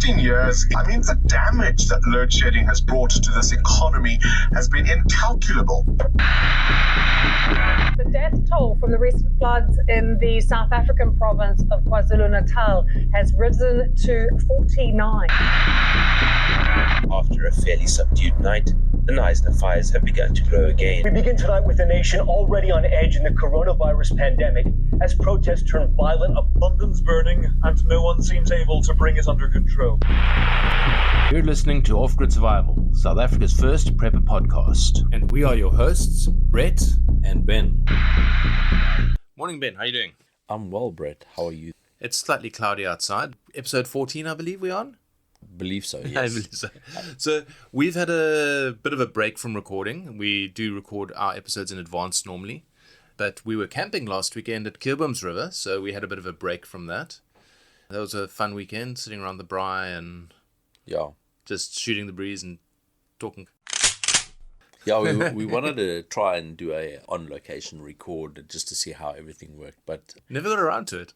15 years, the damage that load shedding has brought to this economy has been incalculable. The death toll from the recent floods in the South African province of KwaZulu-Natal has risen to 49. After a fairly subdued night, the Knysna fires have begun to grow again. We begin tonight with the nation already on edge in the coronavirus pandemic as protests turn violent. London's burning and no one seems able to bring it under control. You're listening to Off-Grid Survival, South Africa's first prepper podcast. And we are your hosts, Brett and Ben. Morning, Ben. How are you doing? I'm well, Brett. How are you? It's slightly cloudy outside. Episode 14, I believe we're on. Believe so, yes. I believe so. So we've had a bit of a break from recording. We do record our episodes in advance normally. But we were camping last weekend at Keurboom's River, so we had a bit of a break from that. That was a fun weekend, sitting around the braai and just shooting the breeze and talking. Yeah, we wanted to try and do a on-location record just to see how everything worked, but never got around to it.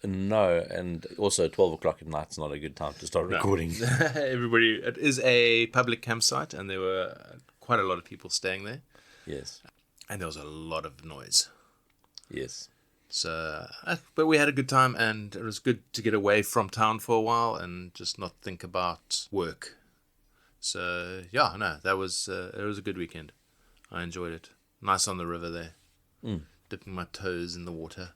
No, and also 12 o'clock at night's not a good time to start recording. It is a public campsite, and there were quite a lot of people staying there. Yes. And there was a lot of noise. Yes. So, but we had a good time, and it was good to get away from town for a while and just not think about work. So, that was it was a good weekend. I enjoyed it. Nice on the river there, dipping my toes in the water.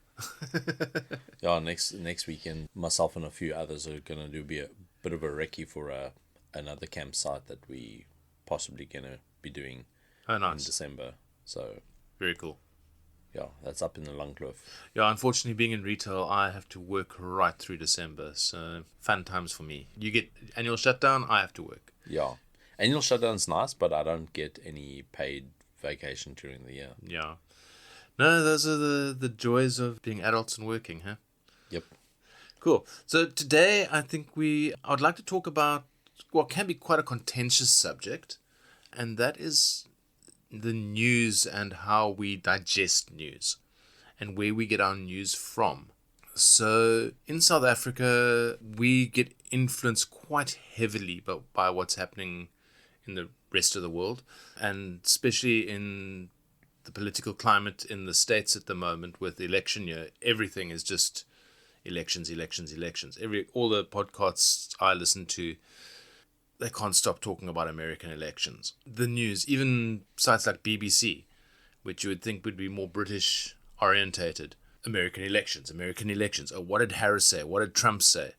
Next weekend, myself and a few others are going to be a bit of a recce for another campsite that we possibly going to be doing in December. So very cool. Yeah, that's up in the Langkloof. Yeah, unfortunately, being in retail, I have to work right through December. So fun times for me. You get annual shutdown, I have to work. Yeah, annual shutdown's nice, but I don't get any paid vacation during the year. Yeah. No, those are the joys of being adults and working, huh? Yep. Cool. So today, I think I would like to talk about what can be quite a contentious subject, and that is the news and how we digest news and where we get our news from. So in South Africa, we get influenced quite heavily by what's happening in the rest of the world, and especially in the political climate in the States at the moment with election year. Everything is just elections. All the podcasts I listen to, they can't stop talking about American elections. The news, even sites like BBC, which you would think would be more British orientated. American elections. Oh, what did Harris say? What did Trump say?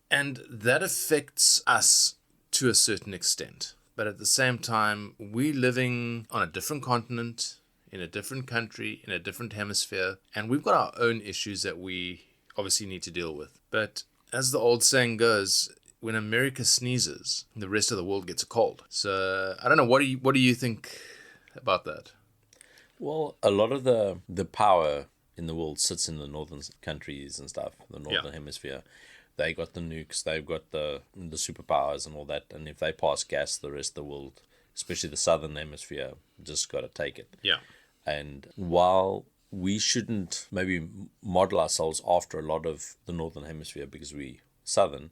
And that affects us to a certain extent. But at the same time, we're living on a different continent, in a different country, in a different hemisphere, and we've got our own issues that we obviously need to deal with. But as the old saying goes, when America sneezes, the rest of the world gets a cold. So I don't know, what do you think about that? Well, a lot of the power in the world sits in the northern countries and stuff, the northern hemisphere. They got the nukes, they've got the superpowers and all that, and if they pass gas, the rest of the world, especially the southern hemisphere, just got to take it. Yeah. And while we shouldn't maybe model ourselves after a lot of the northern hemisphere because we southern,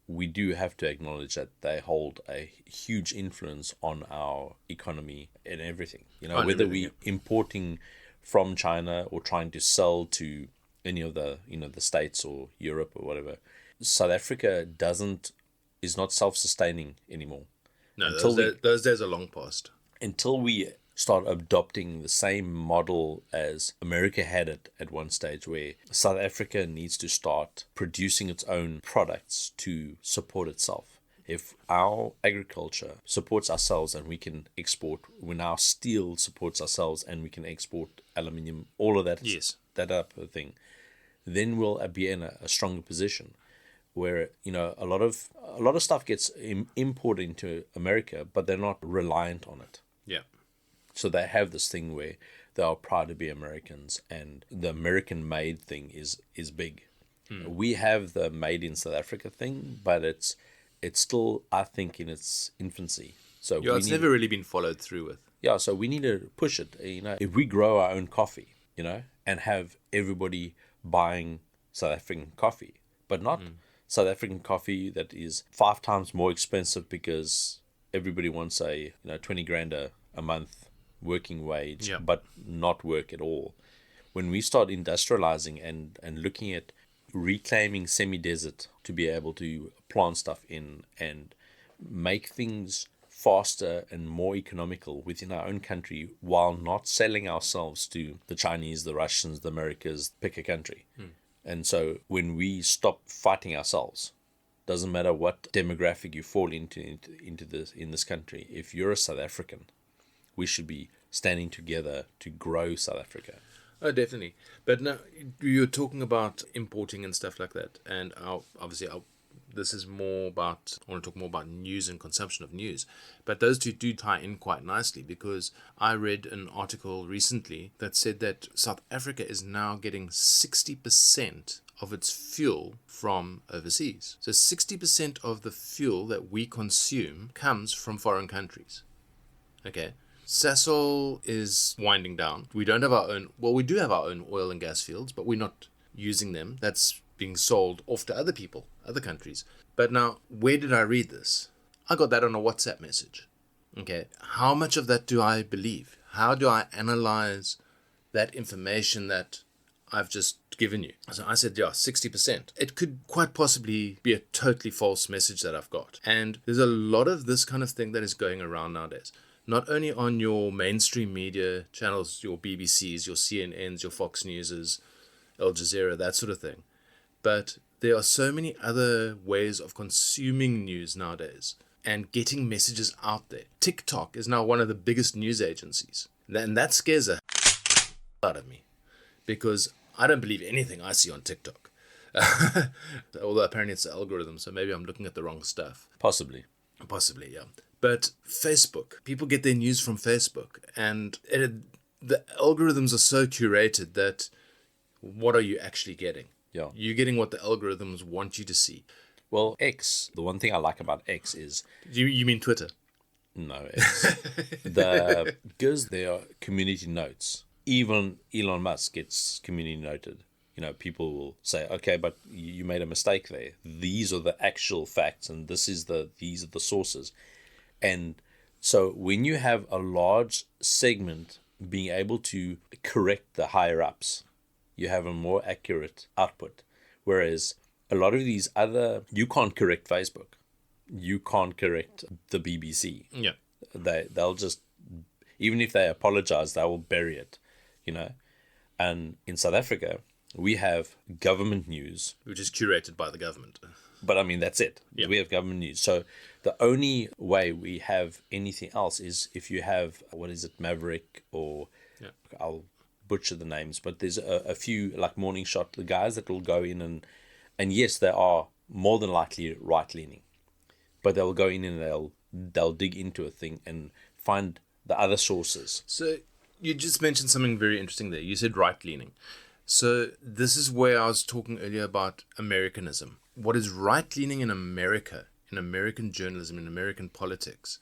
we do have to acknowledge that they hold a huge influence on our economy and everything. Whether we importing from China or trying to sell to any of the the States or Europe or whatever, South Africa is not self-sustaining anymore. No, those days are long past. Until we start adopting the same model as America had it at one stage, where South Africa needs to start producing its own products to support itself. If our agriculture supports ourselves and we can export, when our steel supports ourselves and we can export aluminium, all of that, that type of thing, then we'll be in a stronger position. Where a lot of stuff gets imported into America, but they're not reliant on it. Yeah. So they have this thing where they are proud to be Americans, and the American-made thing is big. We have the made in South Africa thing, but it's still, I think, in its infancy. So it's never really been followed through with. Yeah, so we need to push it. If we grow our own coffee, and have everybody buying South African coffee, but not South African coffee that is 5 times more expensive because everybody wants a 20 grand a month working wage, Yep. but not work at all. When we start industrializing and looking at reclaiming semi-desert to be able to plant stuff in and make things faster and more economical within our own country while not selling ourselves to the Chinese, the Russians, the Americas, pick a country. And so when we stop fighting ourselves, doesn't matter what demographic you fall into this in this country, if you're a South African, we should be standing together to grow South Africa. Oh, definitely. But now you're talking about importing and stuff like that, and this is more about, I want to talk more about news and consumption of news. But those two do tie in quite nicely, because I read an article recently that said that South Africa is now getting 60% of its fuel from overseas. So 60% of the fuel that we consume comes from foreign countries. Okay. Sasol is winding down. We don't have our own, well, we do have our own oil and gas fields, but we're not using them. That's being sold off to other people, other countries. But now, where did I read this? I got that on a WhatsApp message. Okay. How much of that do I believe? How do I analyze that information that I've just given you? So I said, 60%. It could quite possibly be a totally false message that I've got. And there's a lot of this kind of thing that is going around nowadays. Not only on your mainstream media channels, your BBCs, your CNNs, your Fox Newses, Al Jazeera, that sort of thing. But there are so many other ways of consuming news nowadays and getting messages out there. TikTok is now one of the biggest news agencies. And that scares the out of me, because I don't believe anything I see on TikTok. Although apparently it's the algorithm, so maybe I'm looking at the wrong stuff. Possibly, yeah. But Facebook, people get their news from Facebook, and the algorithms are so curated that what are you actually getting? Yeah. You're getting what the algorithms want you to see. Well, X, the one thing I like about X is... You mean Twitter? No, X. Because there are community notes. Even Elon Musk gets community noted. People will say, okay, but you made a mistake there. These are the actual facts, and these are the sources. And so when you have a large segment being able to correct the higher ups, you have a more accurate output. Whereas a lot of these you can't correct Facebook. You can't correct the BBC. Yeah. They'll just, even if they apologize, they will bury it, And in South Africa, we have government news. Which is curated by the government. But I mean, that's it. Yeah. We have government news. So the only way we have anything else is if you have, Maverick, or I'll butcher the names, but there's a few like Morning Shot, the guys that will go in and yes, they are more than likely right-leaning, but they'll go in and they'll dig into a thing and find the other sources. So you just mentioned something very interesting there. You said right-leaning. So this is where I was talking earlier about Americanism. What is right-leaning in America, in American journalism, in American politics,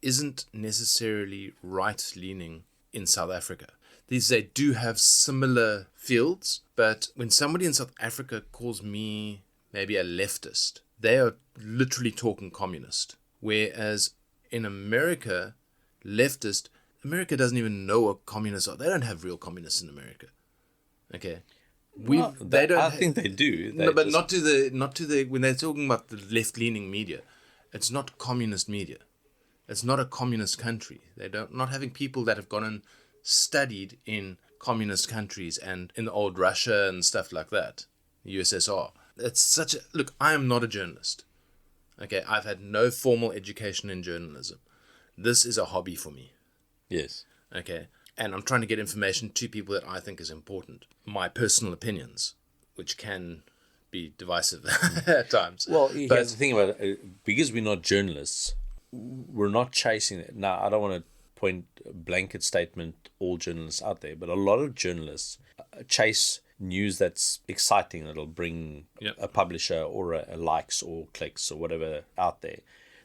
isn't necessarily right-leaning in South Africa. They do have similar fields, but when somebody in South Africa calls me maybe a leftist, they are literally talking communist. Whereas in America, America doesn't even know what communists are. They don't have real communists in America. Okay. I think they do. But not to the when they're talking about the left-leaning media, it's not communist media. It's not a communist country. They're not having people that have gone and studied in communist countries and in the old Russia and stuff like that, USSR. Look, I am not a journalist. Okay, I've had no formal education in journalism. This is a hobby for me. Yes. Okay. And I'm trying to get information to people that I think is important. My personal opinions, which can be divisive at times. Well, here's the thing about it. Because we're not journalists, we're not chasing it. Now, I don't want to point a blanket statement all journalists out there, but a lot of journalists chase news that's exciting, that'll bring a publisher or a likes or clicks or whatever out there.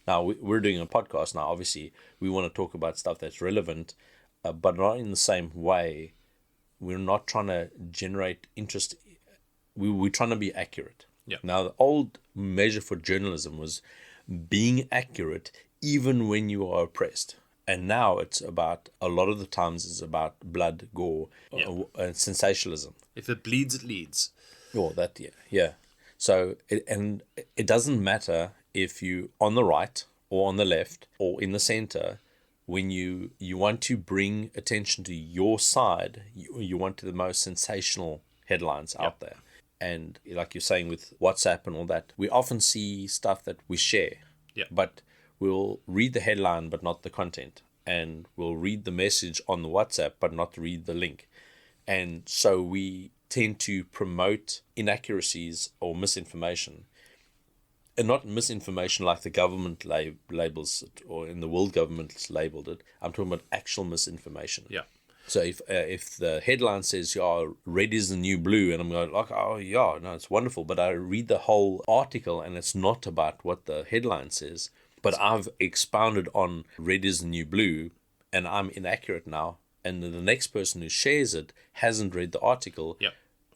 Now, we're doing a podcast now. Obviously, we want to talk about stuff that's relevant, but not in the same way. We're not trying to generate interest. We're trying to be accurate. Yeah. Now, the old measure for journalism was being accurate even when you are oppressed. And now it's about, a lot of the times, it's about blood, gore, and sensationalism. If it bleeds, it leads. Oh, that, yeah. So, it doesn't matter if you on the right or on the left or in the center. When you want to bring attention to your side, you want the most sensational headlines out there. And like you're saying with WhatsApp and all that, we often see stuff that we share. Yeah. But we'll read the headline but not the content. And we'll read the message on the WhatsApp but not read the link. And so we tend to promote inaccuracies or misinformation. And not misinformation like the government labels it, or in the world government's labeled it. I'm talking about actual misinformation. Yeah. So if the headline says, red is the new blue, and I'm going like, oh yeah, no, it's wonderful, but I read the whole article and it's not about what the headline says, but I've expounded on red is the new blue, and I'm inaccurate now, and the next person who shares it hasn't read the article. Yeah.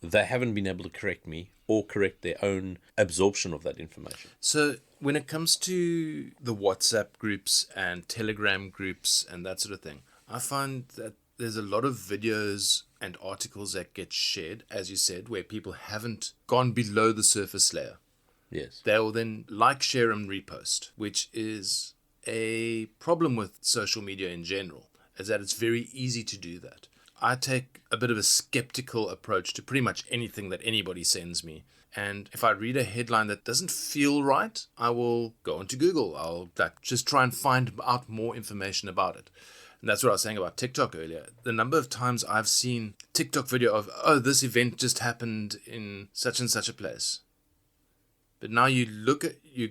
They haven't been able to correct me or correct their own absorption of that information. So when it comes to the WhatsApp groups and Telegram groups and that sort of thing, I find that there's a lot of videos and articles that get shared, as you said, where people haven't gone below the surface layer. Yes. They will then like, share, and repost, which is a problem with social media in general, is that it's very easy to do that. I take a bit of a skeptical approach to pretty much anything that anybody sends me. And if I read a headline that doesn't feel right, I will go onto Google. I'll just try and find out more information about it. And that's what I was saying about TikTok earlier. The number of times I've seen TikTok video of, this event just happened in such and such a place. But now you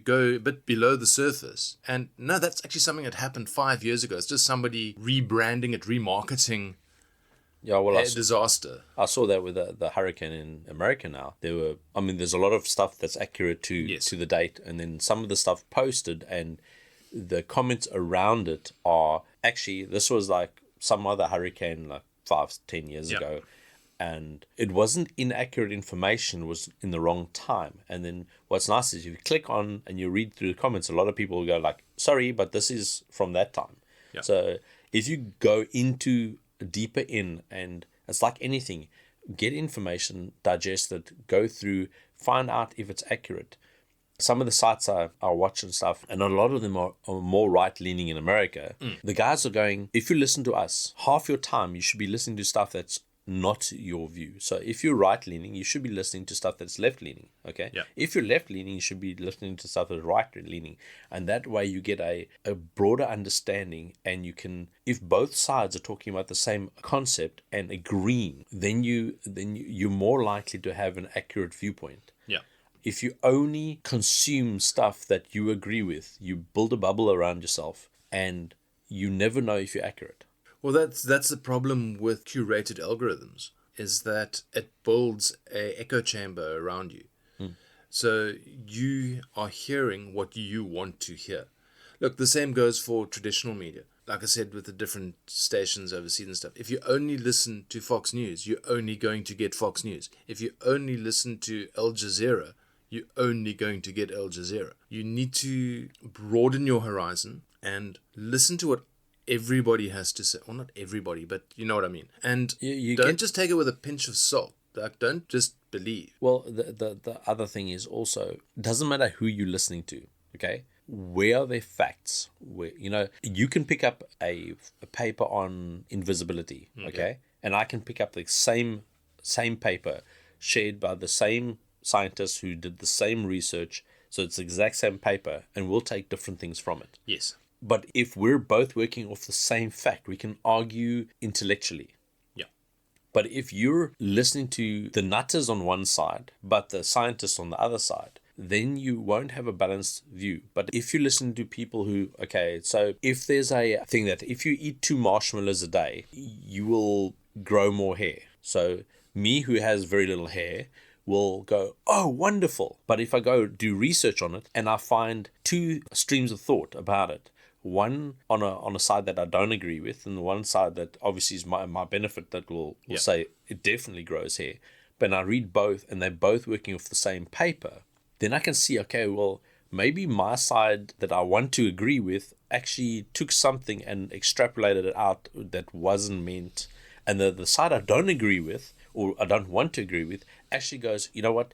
go a bit below the surface. And no, that's actually something that happened 5 years ago. It's just somebody rebranding it, remarketing a disaster. I saw that with the hurricane in America now. There's a lot of stuff that's accurate to the date. And then some of the stuff posted and the comments around it are actually, this was like some other hurricane like 5-10 years ago, and it wasn't inaccurate information, it was in the wrong time. And then what's nice is you click on and you read through the comments, a lot of people will go like, sorry, but this is from that time. So if you go into deeper in, and it's like anything, get information, digest it, go through, find out if it's accurate. Some of the sites I watch and stuff, and a lot of them are more right-leaning in America. The guys are going, if you listen to us, half your time you should be listening to stuff that's not your view. So if you're right-leaning, you should be listening to stuff that's left-leaning, okay? If you're left-leaning, you should be listening to stuff that's right-leaning. And that way you get a broader understanding, and you can, if both sides are talking about the same concept and agreeing, then you're more likely to have an accurate viewpoint. If you only consume stuff that you agree with, you build a bubble around yourself, and you never know if you're accurate. Well, that's the problem with curated algorithms, is that it builds an echo chamber around you. So you are hearing what you want to hear. Look, the same goes for traditional media. Like I said, with the different stations overseas and stuff. If you only listen to Fox News, you're only going to get Fox News. If you only listen to Al Jazeera, you're only going to get Al Jazeera. You need to broaden your horizon and listen to what everybody has to say. Well, not everybody, but you know what I mean. And you don't just take it with a pinch of salt. Like, don't just believe. Well, the other thing is also, it doesn't matter who you're listening to, okay? Where are their facts? Where, you can pick up a paper on invisibility, okay? And I can pick up the same paper shared by the same scientists who did the same research, so it's the exact same paper, and we'll take different things from it. Yes. But if we're both working off the same fact, we can argue intellectually. But if you're listening to the nutters on one side, but the scientists on the other side, then you won't have a balanced view. But if you listen to people who, so if there's a thing that if you eat 2 marshmallows a day, you will grow more hair. So me, who has very little hair, will go, oh, wonderful. But if I go do research on it and I find 2 streams of thought about it, one on a side that I don't agree with, and the one side that obviously is my benefit, that will say it definitely grows hair. But I read both, and they're both working off the same paper. then I can see, okay, well, maybe my side that I want to agree with actually took something and extrapolated it out that wasn't meant. And the side I don't agree with, or I don't want to agree with, actually goes, you know what?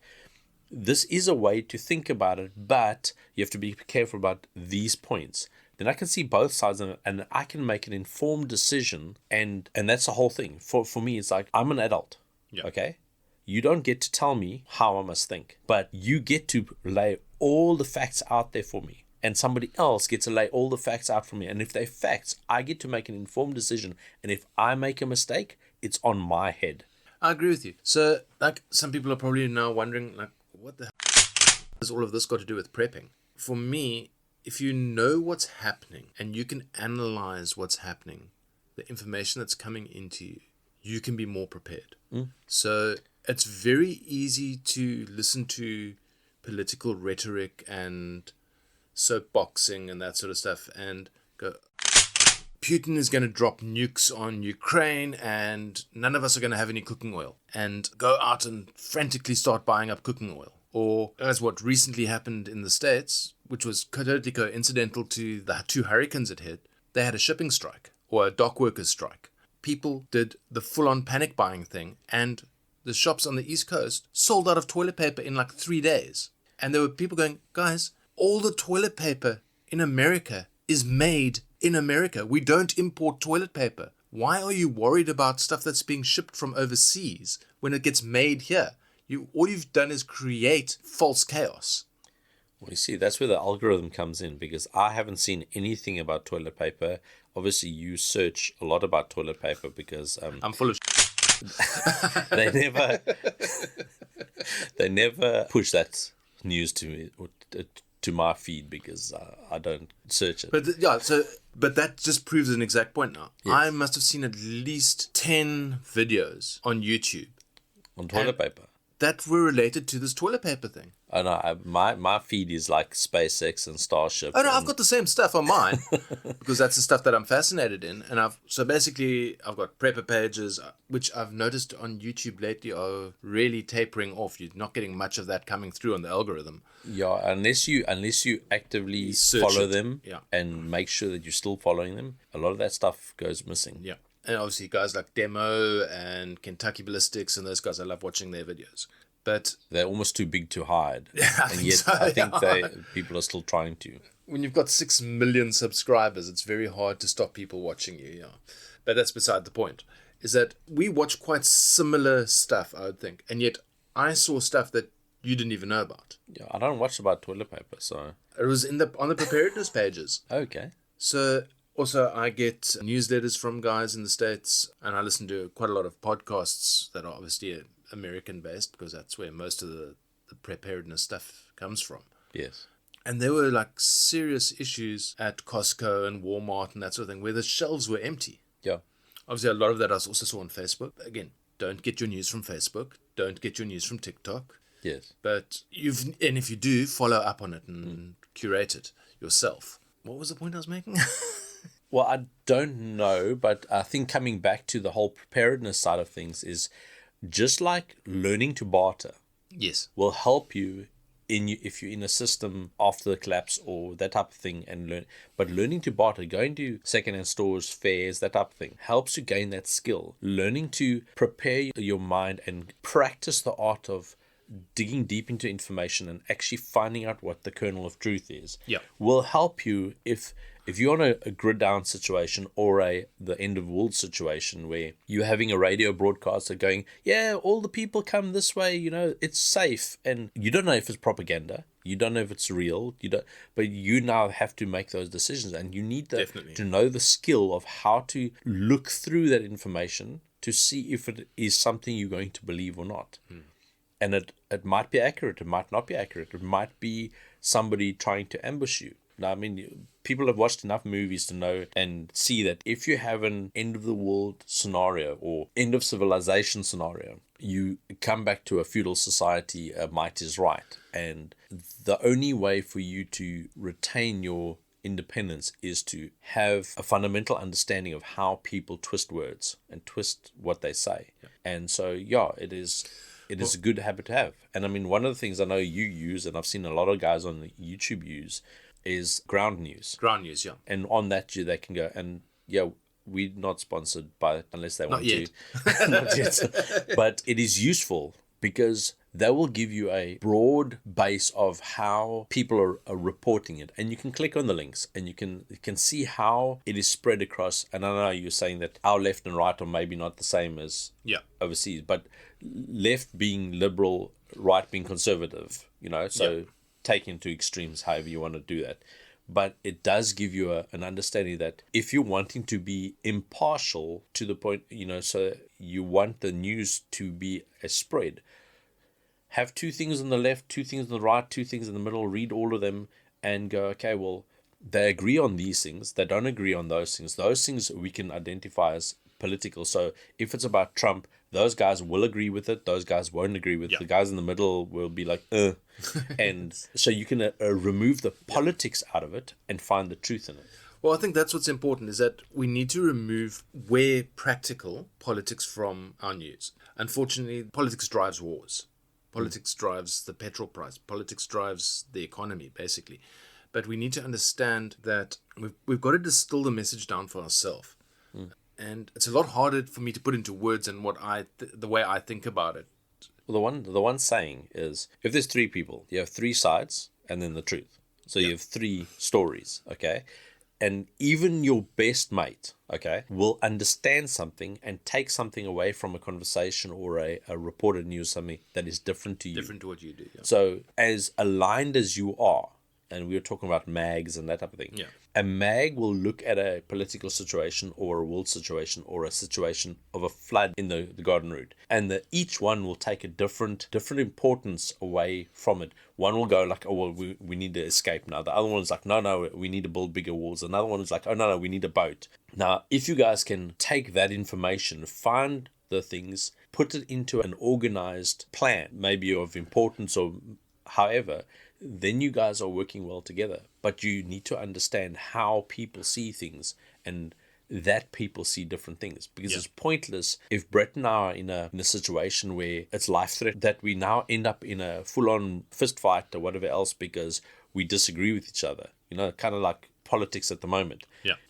This is a way to think about it, but you have to be careful about these points. Then I can see both sides of it, and I can make an informed decision, and that's the whole thing. For me, it's like, I'm an adult, okay? You don't get to tell me how I must think, but you get to lay all the facts out there for me, and somebody else gets to lay all the facts out for me. And if they're facts, I get to make an informed decision, and if I make a mistake, it's on my head. I agree with you. So, like, some people are probably now wondering, like, what the hell has all of this got to do with prepping? For me, if you know what's happening and you can analyze what's happening, the information that's coming into you, you can be more prepared. So it's very easy to listen to political rhetoric and soapboxing and that sort of stuff and go, Putin is going to drop nukes on Ukraine and none of us are going to have any cooking oil, and go out and frantically start buying up cooking oil. Or as what recently happened in the States, which was totally coincidental to the 2 hurricanes it hit, they had a shipping strike or a dock workers strike. People did the full-on panic buying thing, and the shops on the East Coast sold out of toilet paper in like 3 days. And there were people going, guys, all the toilet paper in America is made in America. We don't import toilet paper. Why are you worried about stuff that's being shipped from overseas when it gets made here? All you've done is create false chaos. Well, you see, that's where the algorithm comes in, because I haven't seen anything about toilet paper. Obviously, you search a lot about toilet paper because I'm full of they never push that news to me or to my feed because I don't search it. But that just proves an exact point now. Yes. I must have seen at least 10 videos on YouTube On toilet paper. that were related to this toilet paper thing. Oh no, my feed is like SpaceX and Starship. Oh no, I've got the same stuff on mine because that's the stuff that I'm fascinated in. And I've got prepper pages, which I've noticed on YouTube lately are really tapering off. You're not getting much of that coming through on the algorithm. Yeah, unless you actively Search follow it. them Yeah. and make sure that you're still following them, a lot of that stuff goes missing. Yeah. And obviously guys like Demo and Kentucky Ballistics and those guys, I love watching their videos. But They're almost too big to hide. I And think yet so, I think yeah. people are still trying to. when you've got 6 million subscribers, it's very hard to stop people watching you. Yeah. But that's beside the point. Is that we watch quite similar stuff, I would think. And yet I saw stuff that you didn't even know about. Yeah, I don't watch about toilet paper, so It was on the preparedness pages. okay. So also I get newsletters from guys in the States, and I listen to quite a lot of podcasts that are obviously American based because that's where most of the preparedness stuff comes from. Yes. And there were like serious issues at Costco and Walmart and that sort of thing where the shelves were empty. Yeah. Obviously, a lot of that I also saw on Facebook. Again, don't get your news from Facebook. Don't get your news from TikTok. Yes. But if you do, follow up on it and curate it yourself. What was the point I was making? Well, I don't know, but I think coming back to the whole preparedness side of things is just like learning to barter Yes. will help you if you're in a system after the collapse or that type of thing and learn. But learning to barter, going to secondhand stores, fairs, that type of thing, helps you gain that skill. Learning to prepare your mind and practice the art of digging deep into information and actually finding out what the kernel of truth is will help you if you're on a grid down situation or the end of world situation where you're having a radio broadcaster going, yeah, all the people come this way, it's safe, and you don't know if it's propaganda, you don't know if it's real, but you now have to make those decisions, and you need to know the skill of how to look through that information to see if it is something you're going to believe or not. And it might be accurate, it might not be accurate, it might be somebody trying to ambush you. Now, I mean, people have watched enough movies to know and see that if you have an end of the world scenario or end of civilization scenario, you come back to a feudal society, might is right. And the only way for you to retain your independence is to have a fundamental understanding of how people twist words and twist what they say. And so, it is. It is a good habit to have. And I mean, one of the things I know you use, and I've seen a lot of guys on YouTube use, is ground news. Ground news, yeah. And on that, they can go, and yeah, we're not sponsored by it unless they want yet. to. Not yet. But it is useful because they will give you a broad base of how people are reporting it. And you can click on the links and you can see how it is spread across. And I know you're saying that our left and right are maybe not the same as overseas, but left being liberal, right being conservative, so taken to extremes, however you want to do that. But it does give you an understanding that if you're wanting to be impartial to the point, so you want the news to be a spread, have two things on the left, two things on the right, two things in the middle, read all of them and go, okay, well, they agree on these things. They don't agree on those things. Those things we can identify as political. So if it's about Trump, those guys will agree with it. Those guys won't agree with it. The guys in the middle will be like, And so you can remove the politics out of it and find the truth in it. Well, I think that's what's important, is that we need to remove, where practical, politics from our news. Unfortunately, politics drives wars. Politics drives the petrol price. Politics drives the economy, basically. But we need to understand that we've got to distill the message down for ourselves. And it's a lot harder for me to put into words and what the way I think about it. Well, the one saying is, if there's three people, you have three sides and then the truth. So you have three stories, okay? And even your best mate, okay, will understand something and take something away from a conversation or a reported news, something that is different to you. Different to what you do, yeah. So as aligned as you are, and we were talking about mags and that type of thing, a mag will look at a political situation or a world situation or a situation of a flood in the Garden Route, and each one will take a different importance away from it. One will go like, oh, well, we need to escape now. The other one's like, no, we need to build bigger walls. Another one is like, oh, no, we need a boat. Now, if you guys can take that information, find the things, put it into an organized plan, maybe of importance or however, then you guys are working well together. But you need to understand how people see things and that people see different things, because it's pointless if Brett and I are in a situation where it's life threat that we now end up in a full-on fist fight or whatever else because we disagree with each other, kind of like politics at the moment.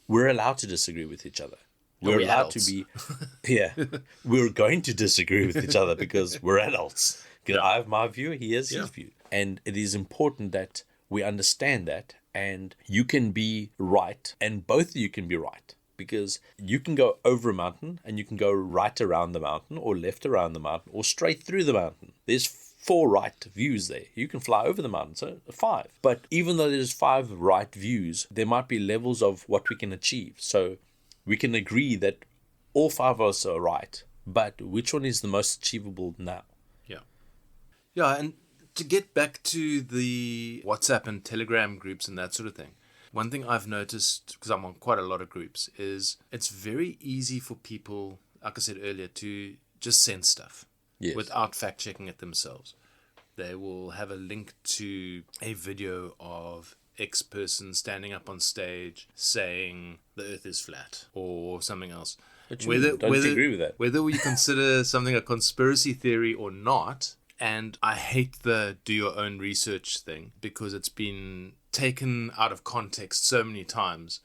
We're allowed to disagree with each other. We're allowed to be we're going to disagree with each other because we're adults. I have my view, he has his view, and it is important that we understand that, and you can be right and both of you can be right. Because you can go over a mountain and you can go right around the mountain or left around the mountain or straight through the mountain. There's 4 right views there. You can fly over the mountain, so 5. But even though there's 5 right views, there might be levels of what we can achieve. So we can agree that all 5 of us are right, but which one is the most achievable now? Yeah, and to get back to the WhatsApp and Telegram groups and that sort of thing, one thing I've noticed, because I'm on quite a lot of groups, is it's very easy for people, like I said earlier, to just send stuff without fact-checking it themselves. They will have a link to a video of X person standing up on stage saying the earth is flat or something else. Don't you agree with that? Whether we consider something a conspiracy theory or not, and I hate the do your own research thing because it's been taken out of context so many times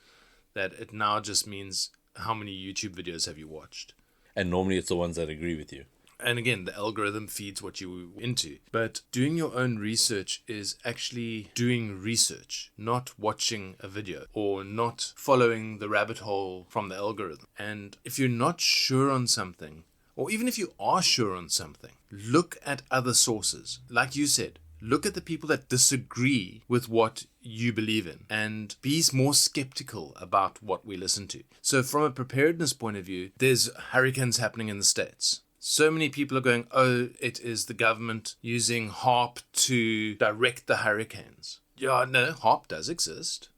that it now just means how many YouTube videos have you watched. And normally it's the ones that agree with you. And again, the algorithm feeds what you're into. But doing your own research is actually doing research, not watching a video or not following the rabbit hole from the algorithm. And if you're not sure on something, or even if you are sure on something, look at other sources. Like you said, look at the people that disagree with what you believe in and be more skeptical about what we listen to. So from a preparedness point of view, there's hurricanes happening in the States. So many people are going, oh, it is the government using HARP to direct the hurricanes. Yeah, no, HARP does exist.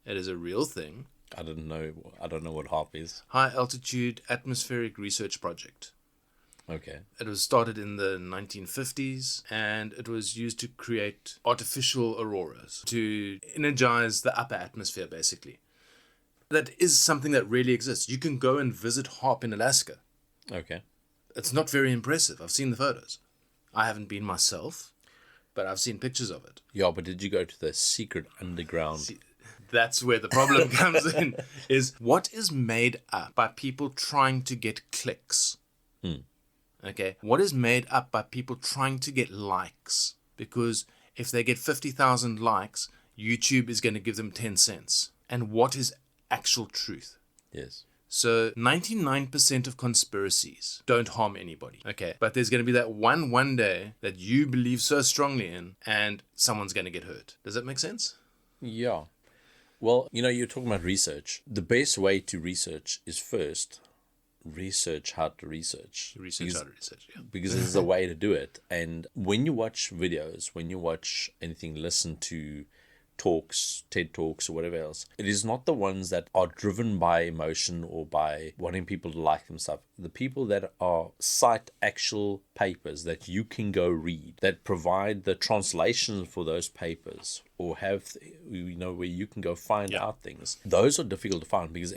It is a real thing. I don't know what HARP is. High Altitude Atmospheric Research Project. Okay. It was started in the 1950s and it was used to create artificial auroras, to energize the upper atmosphere, basically. That is something that really exists. You can go and visit HARP in Alaska. Okay. It's not very impressive. I've seen the photos. I haven't been myself, but I've seen pictures of it. Yeah, but did you go to the secret underground? That's where the problem comes in, is what is made up by people trying to get clicks. Okay, what is made up by people trying to get likes? Because if they get 50,000 likes, YouTube is going to give them 10 cents. And what is actual truth? Yes. So 99% of conspiracies don't harm anybody. Okay, but there's going to be that one day that you believe so strongly in, and someone's going to get hurt. Does that make sense? Yeah. Well, you're talking about research. The best way to research is first research how to research. Research how to research, yeah. Because there's a way to do it. And when you watch videos, when you watch anything, listen to talks, TED Talks or whatever else, it is not the ones that are driven by emotion or by wanting people to like them stuff. The people that cite actual papers that you can go read, that provide the translations for those papers, or have where you can go find out things. Those are difficult to find because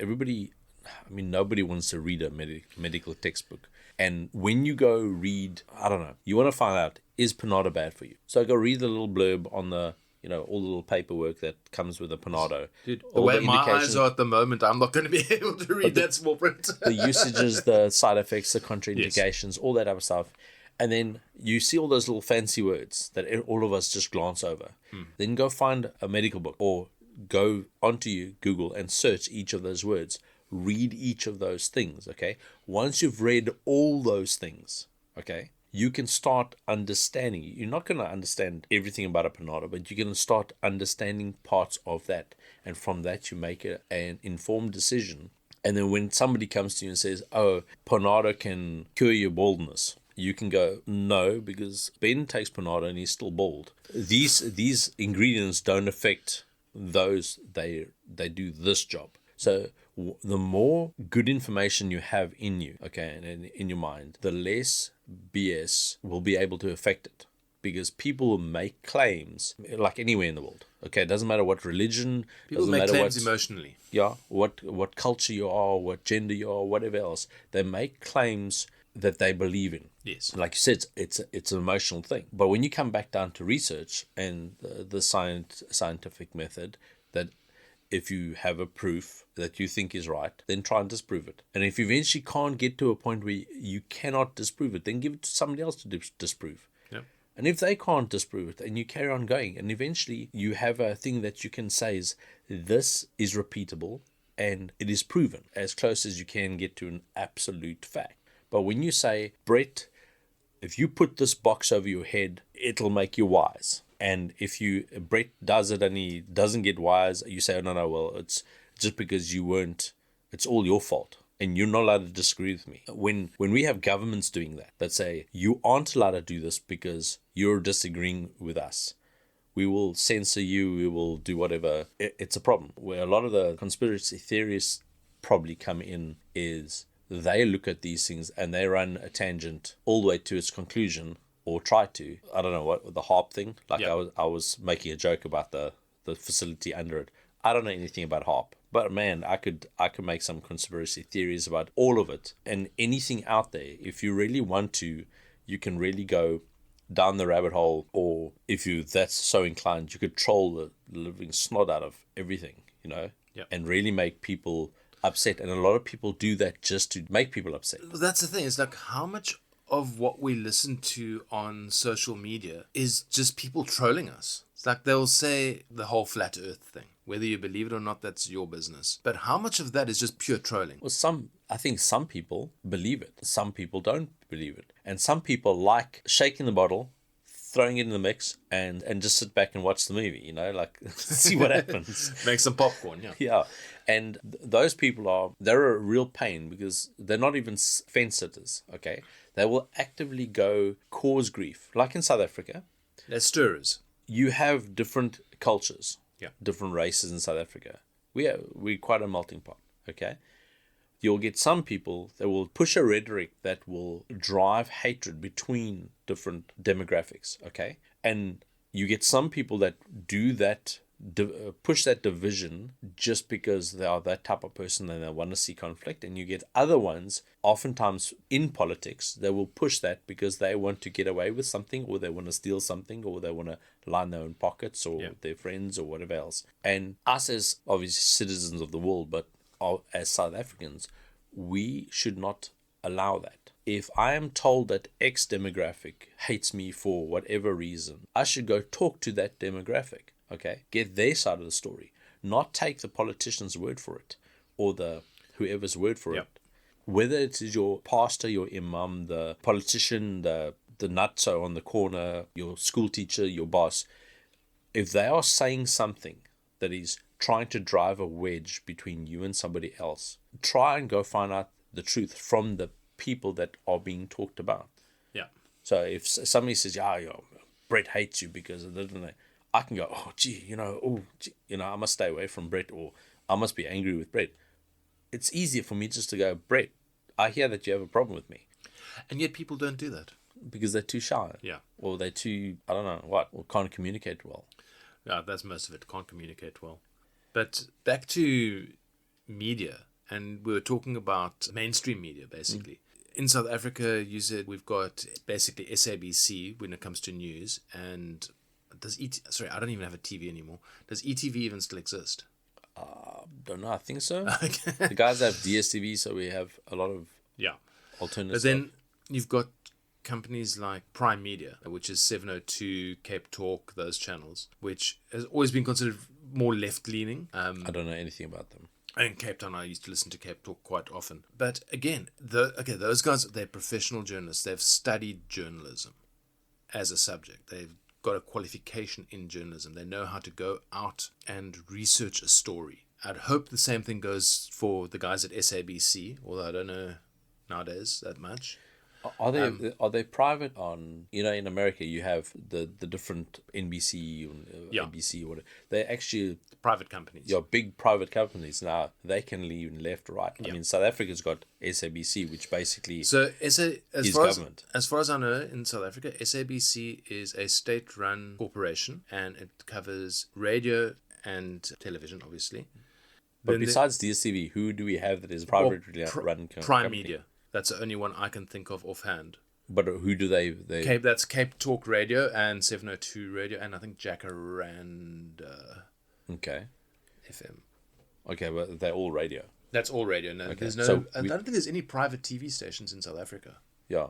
nobody wants to read a medical textbook. And when you go read, I don't know, you want to find out, is Panado bad for you? So go read the little blurb on the all the little paperwork that comes with a Panado. Dude, the way my eyes are at the moment, I'm not going to be able to read that small print. The usages, the side effects, the contraindications, all that other stuff. And then you see all those little fancy words that all of us just glance over. Then go find a medical book or go onto Google and search each of those words. Read each of those things, okay? Once you've read all those things, okay, you can start understanding. You're not going to understand everything about a Panado, but you can start understanding parts of that. And from that, you make an informed decision. And then when somebody comes to you and says, oh, Panado can cure your baldness, you can go, no, because Ben takes Panado and he's still bald. These ingredients don't affect those. They do this job. So the more good information you have in you, okay, and in your mind, the less BS will be able to affect it. Because people make claims, like anywhere in the world. Okay, it doesn't matter what religion. People doesn't make matter claims emotionally. Yeah, what culture you are, what gender you are, whatever else. They make claims that they believe in. Yes. Like you said, it's an emotional thing. But when you come back down to research and the scientific method, that if you have a proof that you think is right, then try and disprove it. And if you eventually can't get to a point where you cannot disprove it, then give it to somebody else to disprove. Yep. And if they can't disprove it, and you carry on going, and eventually you have a thing that you can say is, this is repeatable, and it is proven, as close as you can get to an absolute fact. But when you say, Brett, if you put this box over your head, it'll make you wise. And if Brett does it and he doesn't get wise, you say, oh, no, well, it's just because you weren't, it's all your fault. And you're not allowed to disagree with me. When we have governments doing that say, you aren't allowed to do this because you're disagreeing with us, we will censor you, we will do whatever. It's a problem. Where a lot of the conspiracy theorists probably come in is they look at these things and they run a tangent all the way to its conclusion, or try to. I don't know what the HARP thing. Like I was making a joke about the facility under it. I don't know anything about HARP, but man, I could make some conspiracy theories about all of it and anything out there. If you really want to, you can really go down the rabbit hole, or if that's so inclined, you could troll the living snot out of everything, and really make people upset. And a lot of people do that just to make people upset. That's the thing. It's like, how much of what we listen to on social media is just people trolling us? It's like they'll say the whole flat earth thing. Whether you believe it or not, that's your business. But how much of that is just pure trolling? Well, I think some people believe it. Some people don't believe it. And some people like shaking the bottle, throwing it in the mix, and just sit back and watch the movie, like see what happens. Make some popcorn, yeah. Yeah. And those people they're a real pain because they're not even fence sitters, okay? They will actively go cause grief. Like in South Africa. They're stirrers. You have different cultures, different races in South Africa. We're quite a melting pot, okay? You'll get some people that will push a rhetoric that will drive hatred between different demographics, okay? And you get some people that do that push that division just because they are that type of person and they want to see conflict. And you get other ones, oftentimes in politics, they will push that because they want to get away with something, or they want to steal something, or they want to line their own pockets, or their friends, or whatever else. And us as obviously citizens of the world, but as South Africans, we should not allow that. If I am told that X demographic hates me for whatever reason, I should go talk to that demographic, okay? Get their side of the story, not take the politician's word for it, or the whoever's word for it. Whether it is your pastor, your imam, the politician, the nutso on the corner, your school teacher, your boss, if they are saying something that is trying to drive a wedge between you and somebody else, try and go find out the truth from the people that are being talked about. Yeah. So if somebody says, Brett hates you because of that, I can go, I must stay away from Brett, or I must be angry with Brett. It's easier for me just to go, Brett, I hear that you have a problem with me. And yet people don't do that. Because they're too shy. Yeah. Or they're too, I don't know what, or can't communicate well. Yeah, that's most of it, can't communicate well. But back to media, and we were talking about mainstream media, basically. In South Africa, you said we've got basically SABC when it comes to news, and I don't even have a TV anymore. Does ETV even still exist? Don't know. I think so. The guys have DSTV, so we have a lot of alternative But then you've got companies like Prime Media, which is 702, Cape Talk, those channels, which has always been considered more left-leaning. I don't know anything about them. In Cape Town, I used to listen to Cape Talk quite often. But again, those guys, they're professional journalists. They've studied journalism as a subject. They've got a qualification in journalism. They know how to go out and research a story. I'd hope the same thing goes for the guys at SABC, although I don't know nowadays that much. Are they private on, in America you have the different NBC and ABC or whatever. They're actually private companies. Yeah, big private companies. Now they can lean left or right. I mean, South Africa's got SABC, which basically is government. As far as I know, in South Africa, SABC is a state-run corporation, and it covers radio and television, obviously. But then besides DSTV, who do we have that is privately run company? Prime Media. That's the only one I can think of offhand. But who do they... That's Cape Talk Radio and 702 Radio, and I think Jacaranda FM. Okay, but they're all radio. That's all radio. No, there's no. I don't think there's any private TV stations in South Africa. Yeah,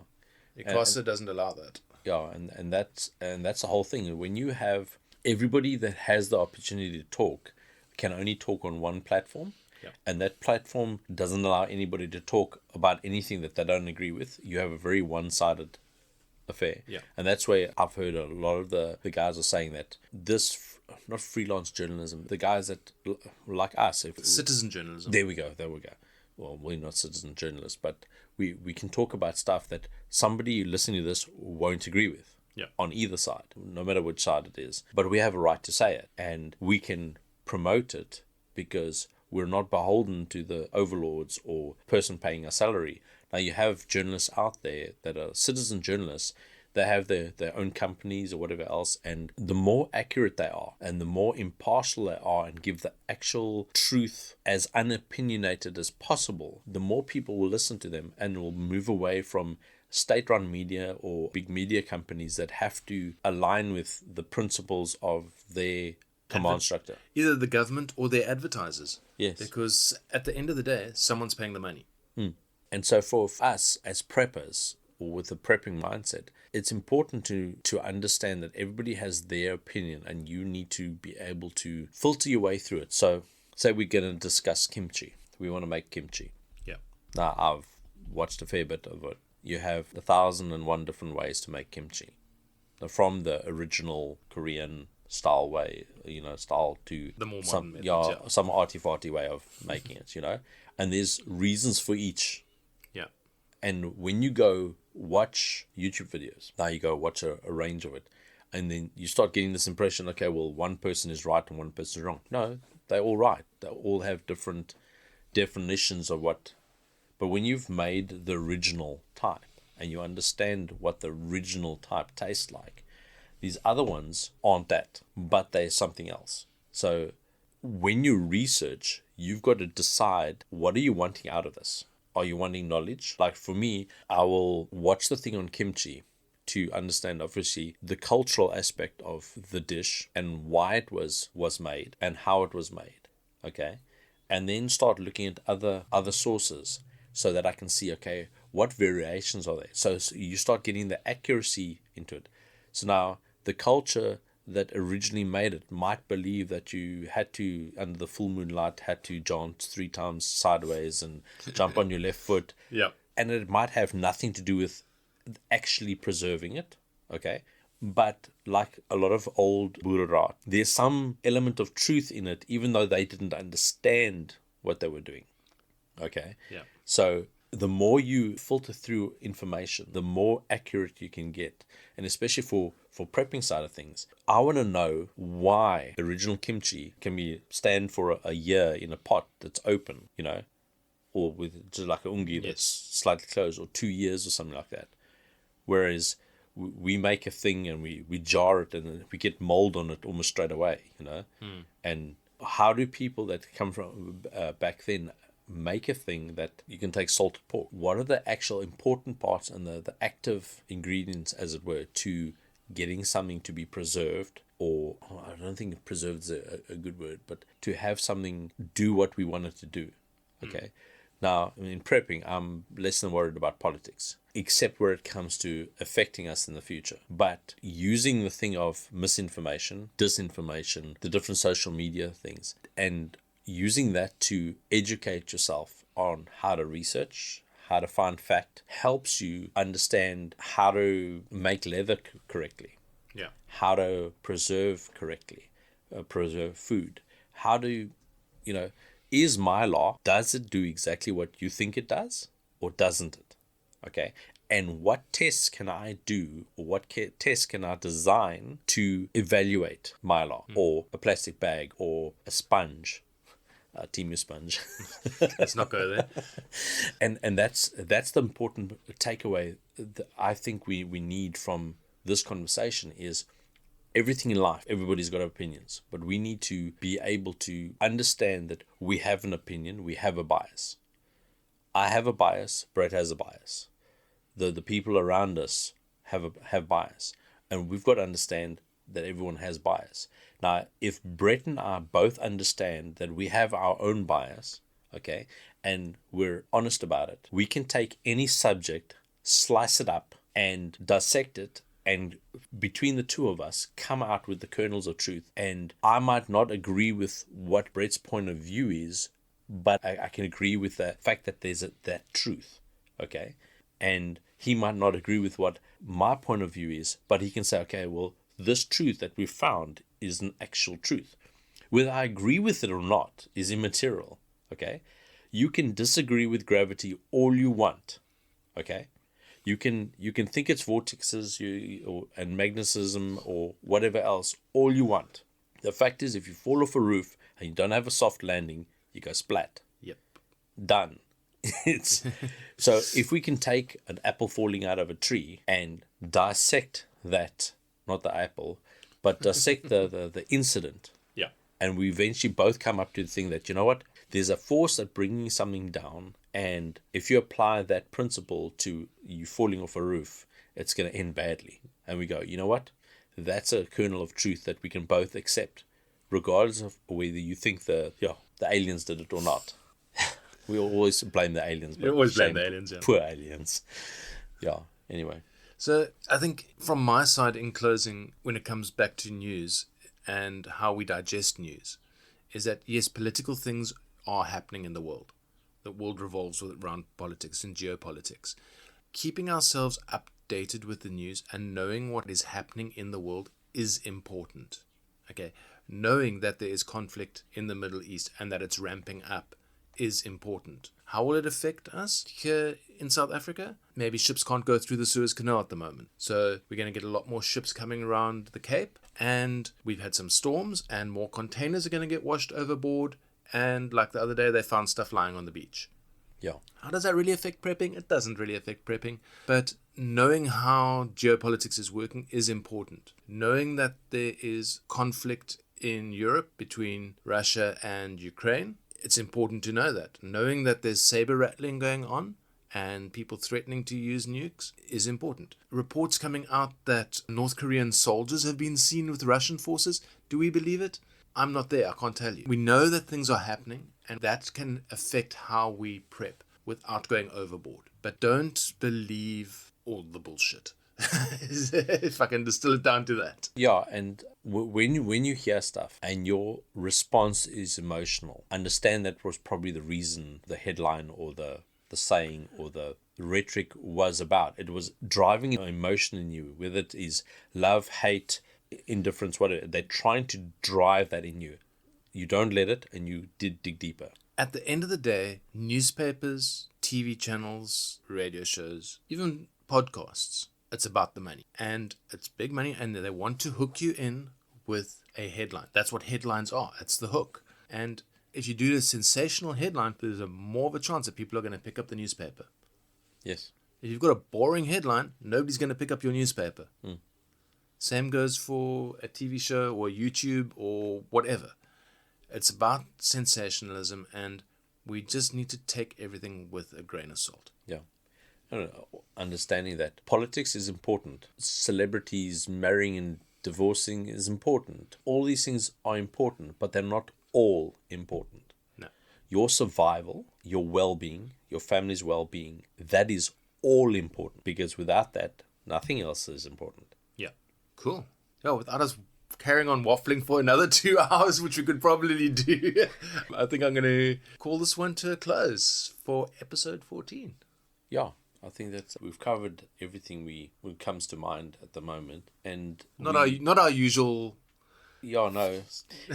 ICASA doesn't allow that. Yeah, and that's the whole thing. When you have everybody that has the opportunity to talk can only talk on one platform. Yeah. And that platform doesn't allow anybody to talk about anything that they don't agree with. You have a very one-sided affair. Yeah. And that's where I've heard a lot of the guys are saying that this, not freelance journalism, the guys that, like us. Citizen journalism. There we go. Well, we're not citizen journalists, but we can talk about stuff that somebody listening to this won't agree with. Yeah. On either side, no matter which side it is. But we have a right to say it, and we can promote it because we're not beholden to the overlords or person paying a salary. Now, you have journalists out there that are citizen journalists. They have their own companies or whatever else. And the more accurate they are and the more impartial they are and give the actual truth as unopinionated as possible, the more people will listen to them and will move away from state-run media or big media companies that have to align with the principles of their command structure. Either the government or their advertisers. Yes. Because at the end of the day, someone's paying the money. And so for us as preppers, or with a prepping mindset, it's important to understand that everybody has their opinion and you need to be able to filter your way through it. So say we're going to discuss kimchi. We want to make kimchi. Yeah. Now, I've watched a fair bit of it. You have 1,001 different ways to make kimchi. Now, from the original Korean style way, style to the more modern methods, some arty-farty way of making it, and there's reasons for each. Yeah. And when you go watch YouTube videos, now you go watch a range of it, and then you start getting this impression, okay, well, one person is right and one person is wrong. No, they're all right. They all have different definitions of what, but when you've made the original type and you understand what the original type tastes like, these other ones aren't that, but they're something else. So when you research, you've got to decide, what are you wanting out of this? Are you wanting knowledge? Like for me, I will watch the thing on kimchi to understand, obviously, the cultural aspect of the dish and why it was made and how it was made. Okay? And then start looking at other sources so that I can see, okay, what variations are there? So you start getting the accuracy into it. So now the culture that originally made it might believe that you had to, under the full moonlight, had to jaunt 3 times sideways and jump on your left foot. Yeah. And it might have nothing to do with actually preserving it. Okay. But like a lot of old boererat, there's some element of truth in it, even though they didn't understand what they were doing. Okay. Yeah. So the more you filter through information, the more accurate you can get. And especially for prepping side of things, I want to know why the original kimchi can be stand for a year in a pot that's open, you know, or with just like a ungi that's slightly closed, or 2 years or something like that. Whereas we make a thing and we jar it and we get mold on it almost straight away, you know. And how do people that come from back then make a thing that you can take salted pork? What are the actual important parts and the active ingredients, as it were, to getting something to be preserved? Or I don't think preserved is a good word, but to have something do what we want it to do. Okay. Now, in prepping, I'm less than worried about politics, except where it comes to affecting us in the future. But using the thing of misinformation, disinformation, the different social media things, and using that to educate yourself on how to research, how to find fact, helps you understand how to make leather correctly, how to preserve correctly, preserve food, how to, you know, is my law, does it do exactly what you think it does, or doesn't it? Okay. And what tests can I do, or what tests can I design to evaluate my law, or a plastic bag, or a sponge, a Timu sponge. Let's not go there. And that's the important takeaway that I think we need from this conversation is, everything in life, everybody's got opinions, but we need to be able to understand that we have an opinion, we have a bias. I have a bias, Brett has a bias. The people around us have bias, and we've got to understand that everyone has bias. Now, if Brett and I both understand that we have our own bias, okay, and we're honest about it, we can take any subject, slice it up, and dissect it, and between the two of us, come out with the kernels of truth. And I might not agree with what Brett's point of view is, but I can agree with the fact that there's that truth, okay? And he might not agree with what my point of view is, but he can say, okay, well, this truth that we found is an actual truth. Whether I agree with it or not is immaterial, okay? You can disagree with gravity all you want, okay? You can think it's vortexes and magnetism or whatever else all you want. The fact is, if you fall off a roof and you don't have a soft landing, you go splat. Yep. Done. So if we can take an apple falling out of a tree and dissect that, not the apple, but dissect the incident. Yeah. And we eventually both come up to the thing that, you know what, there's a force that bringing something down. And if you apply that principle to you falling off a roof, it's going to end badly. And we go, you know what? That's a kernel of truth that we can both accept, regardless of whether you think the aliens did it or not. We always blame the aliens. You always blame the aliens, yeah. Poor aliens. Yeah, anyway. So I think from my side, in closing, when it comes back to news and how we digest news, is that yes, political things are happening in the world. The world revolves around politics and geopolitics. Keeping ourselves updated with the news and knowing what is happening in the world is important. Okay, knowing that there is conflict in the Middle East and that it's ramping up is important. How will it affect us here in South Africa? Maybe ships can't go through the Suez Canal at the moment. So we're going to get a lot more ships coming around the Cape, and we've had some storms and more containers are going to get washed overboard. And like the other day, they found stuff lying on the beach. Yeah. How does that really affect prepping? It doesn't really affect prepping. But knowing how geopolitics is working is important. Knowing that there is conflict in Europe between Russia and Ukraine. It's important to know that. Knowing that there's saber rattling going on and people threatening to use nukes is important. Reports coming out that North Korean soldiers have been seen with Russian forces. Do we believe it? I'm not there. I can't tell you. We know that things are happening, and that can affect how we prep without going overboard. But don't believe all the bullshit. If I can distill it down to that. Yeah, and when you hear stuff and your response is emotional, understand that was probably the reason the headline or the saying or the rhetoric was about. It was driving an emotion in you, whether it is love, hate, indifference, whatever. They're trying to drive that in you. You don't let it, and you dig deeper. At the end of the day, newspapers, TV channels, radio shows, even podcasts, it's about the money. And it's big money, and they want to hook you in with a headline. That's what headlines are. It's the hook. And if you do a sensational headline, there's more of a chance that people are going to pick up the newspaper. Yes. If you've got a boring headline, nobody's going to pick up your newspaper. Same goes for a TV show or YouTube or whatever. It's about sensationalism, and we just need to take everything with a grain of salt. Yeah. Understanding that politics is important. Celebrities marrying and divorcing is important. All these things are important, but they're not all important. No. Your survival, your well-being, your family's well-being, that is all important, because without that, nothing else is important. Yeah. Cool. Yeah, without us carrying on waffling for another 2 hours, which we could probably do, I think I'm going to call this one to a close for episode 14. Yeah, I think that we've covered everything what comes to mind at the moment, and not our usual. Yeah, no,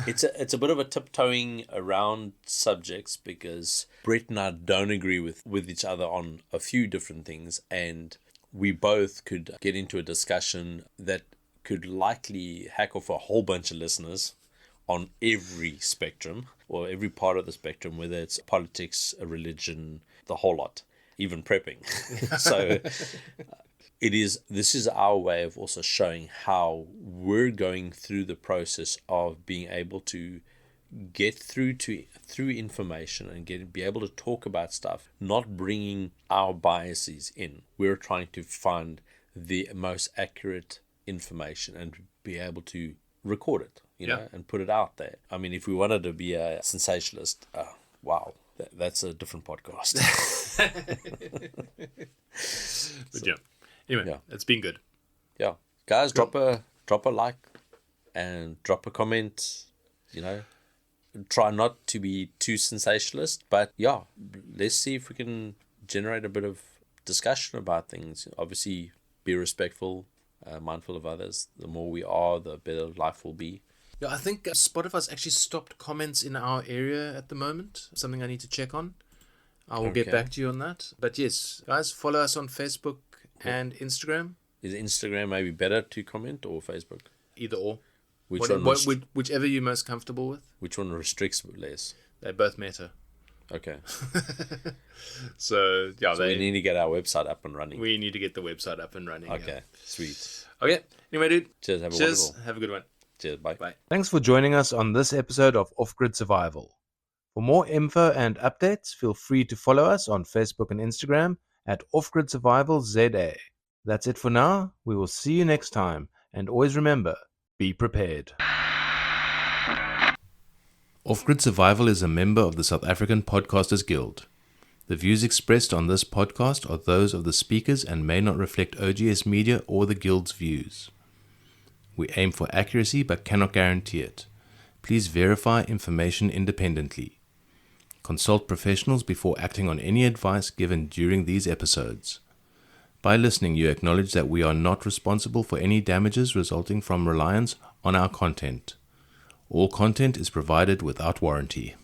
it's a bit of a tiptoeing around subjects, because Brett and I don't agree with each other on a few different things, and we both could get into a discussion that could likely hack off a whole bunch of listeners on every spectrum, or every part of the spectrum, whether it's politics, religion, the whole lot, even prepping. So this is our way of also showing how we're going through the process of being able to get through information and be able to talk about stuff, not bringing our biases in. We're trying to find the most accurate information and be able to record it, you know, and put it out there. I mean, if we wanted to be a sensationalist, wow, that's a different podcast. But yeah. Anyway, it's been good. Yeah, guys, drop a like and drop a comment. You know, try not to be too sensationalist, but yeah, let's see if we can generate a bit of discussion about things. Obviously, be respectful, mindful of others. The more we are, the better life will be. Yeah, I think Spotify's actually stopped comments in our area at the moment. Something I need to check on. I will get back to you on that. But yes, guys, follow us on Facebook and Instagram. Is Instagram maybe better to comment, or Facebook? Either or. Whichever you're most comfortable with. Which one restricts less? They both matter. Okay. So we need to get our website up and running. We need to get the website up and running. Okay, sweet. Okay. Anyway, dude. Cheers. Have a good one. Cheers. Bye. Bye. Thanks for joining us on this episode of Off-Grid Survival. For more info and updates, feel free to follow us on Facebook and Instagram at Off-Grid Survival ZA. That's it for now. We will see you next time. And always remember, be prepared. Off-Grid Survival is a member of the South African Podcasters Guild. The views expressed on this podcast are those of the speakers and may not reflect OGS Media or the Guild's views. We aim for accuracy but cannot guarantee it. Please verify information independently. Consult professionals before acting on any advice given during these episodes. By listening, you acknowledge that we are not responsible for any damages resulting from reliance on our content. All content is provided without warranty.